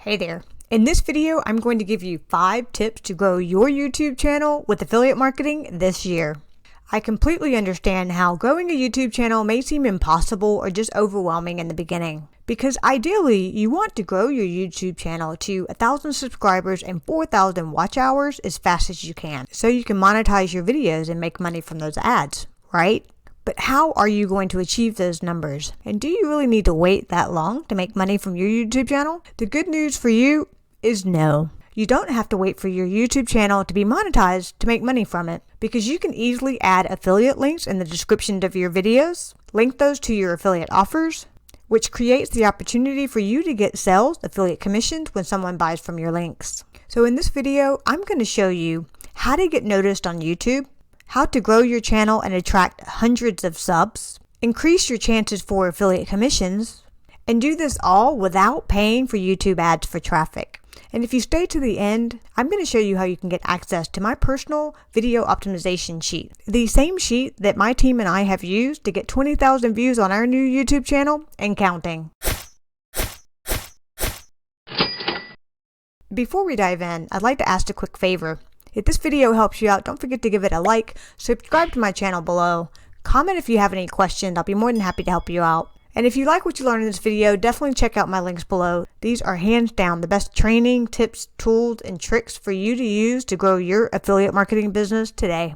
Hey there. In this video, I'm going to give you 5 tips to grow your YouTube channel with affiliate marketing this year. I completely understand how growing a YouTube channel may seem impossible or just overwhelming in the beginning. Because ideally, you want to grow your YouTube channel to 1,000 subscribers and 4,000 watch hours as fast as you can, so you can monetize your videos and make money from those ads, right? But how are you going to achieve those numbers? And do you really need to wait that long to make money from your YouTube channel? The good news for you is no. You don't have to wait for your YouTube channel to be monetized to make money from it, because you can easily add affiliate links in the description of your videos, link those to your affiliate offers, which creates the opportunity for you to get sales, affiliate commissions when someone buys from your links. So in this video, I'm going to show you how to get noticed on YouTube, how to grow your channel and attract hundreds of subs, increase your chances for affiliate commissions, and do this all without paying for YouTube ads for traffic. And if you stay to the end, I'm going to show you how you can get access to my personal video optimization sheet. The same sheet that my team and I have used to get 20,000 views on our new YouTube channel and counting. Before we dive in, I'd like to ask a quick favor. If this video helps you out, don't forget to give it a like, subscribe to my channel below, comment if you have any questions. I'll be more than happy to help you out. And if you like what you learned in this video, definitely check out my links below. These are hands down the best training, tips, tools, and tricks for you to use to grow your affiliate marketing business today.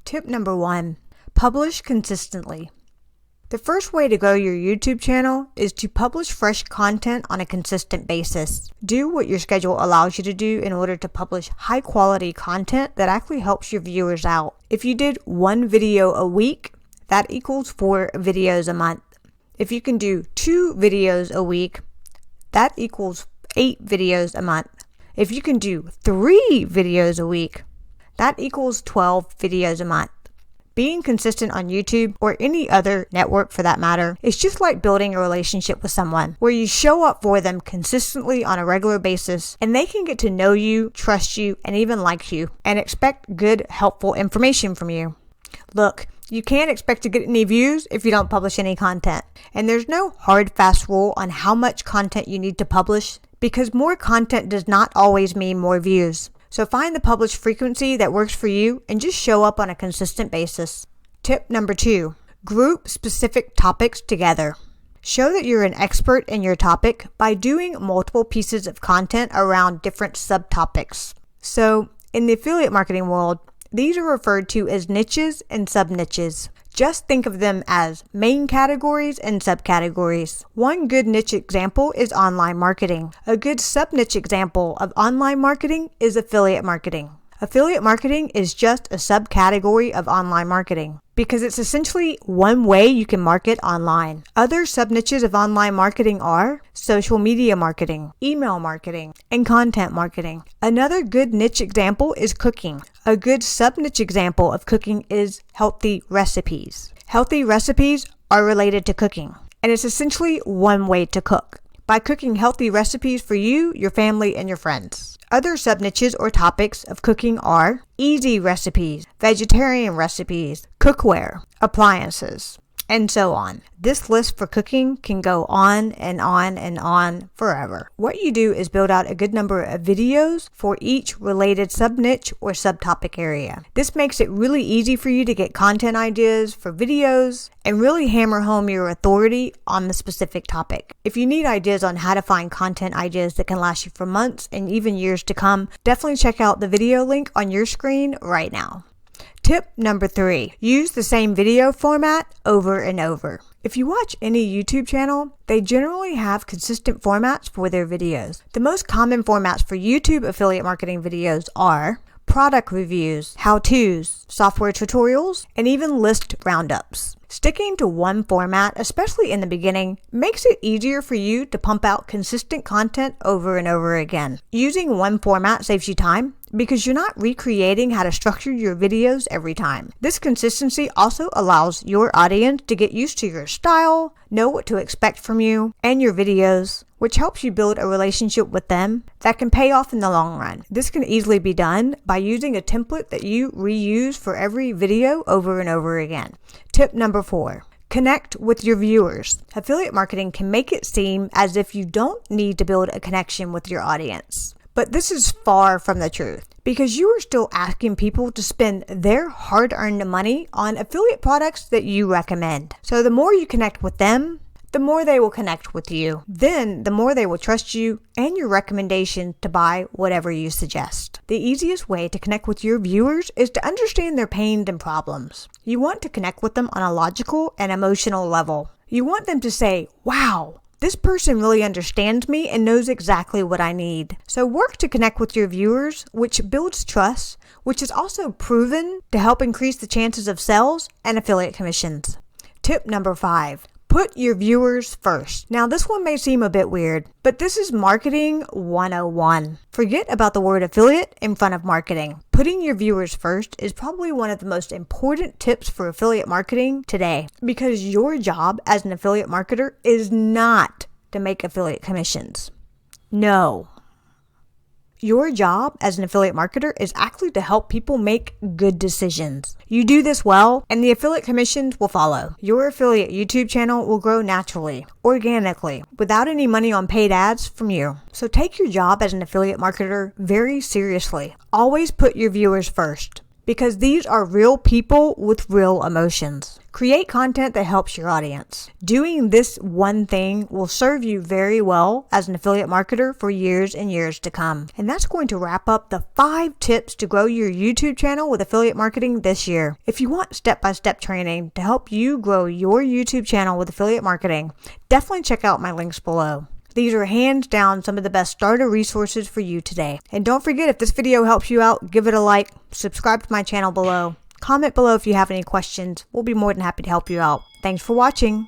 Tip number 1, publish consistently. The first way to grow your YouTube channel is to publish fresh content on a consistent basis. Do what your schedule allows you to do in order to publish high quality content that actually helps your viewers out. If you did 1 video a week, that equals 4 videos a month. If you can do 2 videos a week, that equals 8 videos a month. If you can do 3 videos a week, that equals 12 videos a month. Being consistent on YouTube, or any other network for that matter, is just like building a relationship with someone, where you show up for them consistently on a regular basis, and they can get to know you, trust you, and even like you, and expect good, helpful information from you. Look, you can't expect to get any views if you don't publish any content. And there's no hard, fast rule on how much content you need to publish, because more content does not always mean more views. So find the publish frequency that works for you and just show up on a consistent basis. Tip number 2, group specific topics together. Show that you're an expert in your topic by doing multiple pieces of content around different subtopics. So in the affiliate marketing world, these are referred to as niches and sub-niches. Just think of them as main categories and subcategories. One good niche example is online marketing. A good sub-niche example of online marketing is affiliate marketing. Affiliate marketing is just a subcategory of online marketing because it's essentially one way you can market online. Other sub-niches of online marketing are social media marketing, email marketing, and content marketing. Another good niche example is cooking. A good sub-niche example of cooking is healthy recipes. Healthy recipes are related to cooking, and it's essentially one way to cook, by cooking healthy recipes for you, your family, and your friends. Other sub-niches or topics of cooking are easy recipes, vegetarian recipes, cookware, appliances, and so on. This list for cooking can go on and on and on forever. What you do is build out a good number of videos for each related sub-niche or subtopic area. This makes it really easy for you to get content ideas for videos and really hammer home your authority on the specific topic. If you need ideas on how to find content ideas that can last you for months and even years to come, definitely check out the video link on your screen right now. Tip number 3, use the same video format over and over. If you watch any YouTube channel, they generally have consistent formats for their videos. The most common formats for YouTube affiliate marketing videos are product reviews, how-tos, software tutorials, and even list roundups. Sticking to one format, especially in the beginning, makes it easier for you to pump out consistent content over and over again. Using one format saves you time because you're not recreating how to structure your videos every time. This consistency also allows your audience to get used to your style, know what to expect from you and your videos, which helps you build a relationship with them that can pay off in the long run. This can easily be done by using a template that you reuse for every video over and over again. Tip number 4, Connect with your viewers. Affiliate marketing can make it seem as if you don't need to build a connection with your audience. But this is far from the truth, because you are still asking people to spend their hard-earned money on affiliate products that you recommend. So the more you connect with them, the more they will connect with you. Then the more they will trust you and your recommendation to buy whatever you suggest. The easiest way to connect with your viewers is to understand their pains and problems. You want to connect with them on a logical and emotional level. You want them to say, wow, this person really understands me and knows exactly what I need. So work to connect with your viewers, which builds trust, which is also proven to help increase the chances of sales and affiliate commissions. Tip number 5. Put your viewers first. Now this one may seem a bit weird, but this is marketing 101. Forget about the word affiliate in front of marketing. Putting your viewers first is probably one of the most important tips for affiliate marketing today, because your job as an affiliate marketer is not to make affiliate commissions. No. Your job as an affiliate marketer is actually to help people make good decisions. You do this well, and the affiliate commissions will follow. Your affiliate YouTube channel will grow naturally, organically, without any money on paid ads from you. So take your job as an affiliate marketer very seriously. Always put your viewers first, because these are real people with real emotions. Create content that helps your audience. Doing this one thing will serve you very well as an affiliate marketer for years and years to come. And that's going to wrap up the 5 tips to grow your YouTube channel with affiliate marketing this year. If you want step-by-step training to help you grow your YouTube channel with affiliate marketing, definitely check out my links below. These are hands down some of the best starter resources for you today. And don't forget, if this video helps you out, give it a like, subscribe to my channel below, comment below if you have any questions. We'll be more than happy to help you out. Thanks for watching.